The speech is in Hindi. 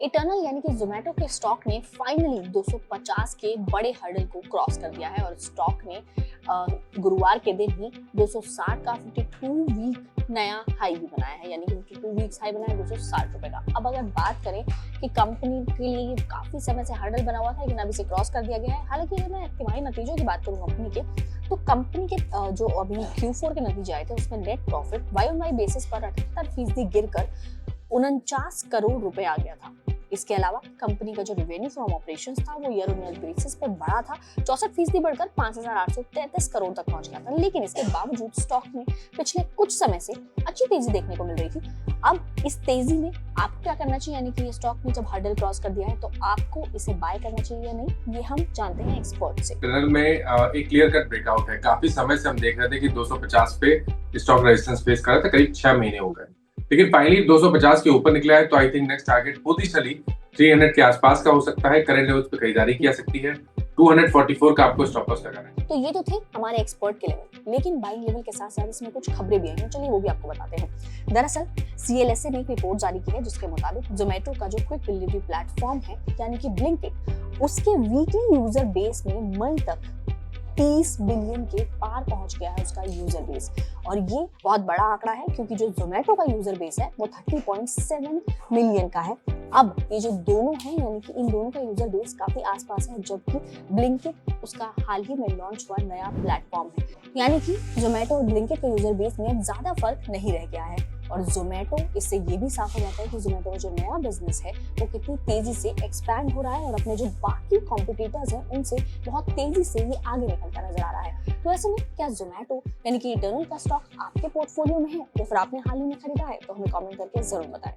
इटर्नल यानी कि जोमेटो के स्टॉक ने फाइनली 250 के बड़े हर्डल को क्रॉस कर दिया है और स्टॉक ने गुरुवार के दिन ही 260 का 52 वीक नया हाई भी बनाया है, यानी कि 52 वीक्स हाई बनाया 260 रुपए का। अब अगर बात करें कि कंपनी के लिए काफी समय से हर्डल बना हुआ था, लेकिन अभी से क्रॉस कर दिया गया है। हालांकि अगर मैं तिमाही नतीजों की बात करूं कंपनी के, तो कंपनी के जो अभी Q4 के नतीजे आए थे उसमें नेट प्रॉफिट वाई बेसिस पर 78% गिरकर 49 करोड़ रुपए आ गया था। इसके अलावा कंपनी का जो रेवेन्यू फ्रॉम ऑपरेशंस था वो ईयर ऑन ईयर बेसिस पर बढ़ा था, 64% बढ़कर 5,833 करोड़ तक पहुंच गया था। लेकिन इसके बावजूद स्टॉक में पिछले कुछ समय से अच्छी तेजी देखने को मिल रही थी। अब इस तेजी में आपको क्या करना चाहिए, यानी कि ये स्टॉक ने जब हर्डल क्रॉस कर दिया है तो आपको इसे बाय करना चाहिए या नहीं, ये हम जानते हैं एक्सपर्ट से। टनल में एक क्लियर कट ब्रेकआउट है। काफी समय से हम देख रहे थे कि 250 पे स्टॉक रेजिस्टेंस फेस कर रहा था, करीब 6 महीने हो गए, लेकिन फाइनली 250 के ऊपर निकला है। तो I think next target potentially 300 के आसपास का हो सकता है। करंट लेवल्स पे खरीदारी की जा सकती है। 244 का आपको स्टॉप लॉस लगाना है। तो ये तो थे हमारे एक्सपर्ट के लेवल, लेकिन बाइंग लेवल के साथ साथ इसमें कुछ खबरें भी आई हैं, चलिए वो भी आपको बताते हैं। दरअसल CLSA ने एक रिपोर्ट जारी की है जिसके मुताबिक जोमेटो का जो क्विक डिलीवरी प्लेटफॉर्म है यानी कि ब्लिंकिट, उसके वीकली यूजर बेस में मई तक 30 बिलियन के पार पहुंच गया है उसका यूजर बेस। और ये बहुत बड़ा आंकड़ा है क्योंकि जो जोमेटो का यूजर बेस है वो 30.7 मिलियन का है। अब ये जो दोनों हैं यानी कि इन दोनों का यूजर बेस काफी आसपास है, जबकि ब्लिंकिट उसका हाल ही में लॉन्च हुआ नया प्लेटफॉर्म है। यानी कि जोमेटो और ब्लिंकिट के यूजर बेस में ज्यादा फर्क नहीं रह गया है। और जोमेटो, इससे ये भी साफ हो जाता है कि जोमेटो का जो नया बिजनेस है वो कितनी तेजी से एक्सपैंड हो रहा है और अपने जो बाकी कॉम्पिटिटर्स हैं उनसे बहुत तेजी से ये आगे निकलता नजर आ रहा है। तो ऐसे में क्या जोमेटो यानी कि इटर्नल का स्टॉक आपके पोर्टफोलियो में है या फिर आपने हाल ही में खरीदा है, तो हमें कमेंट करके जरूर बताएं।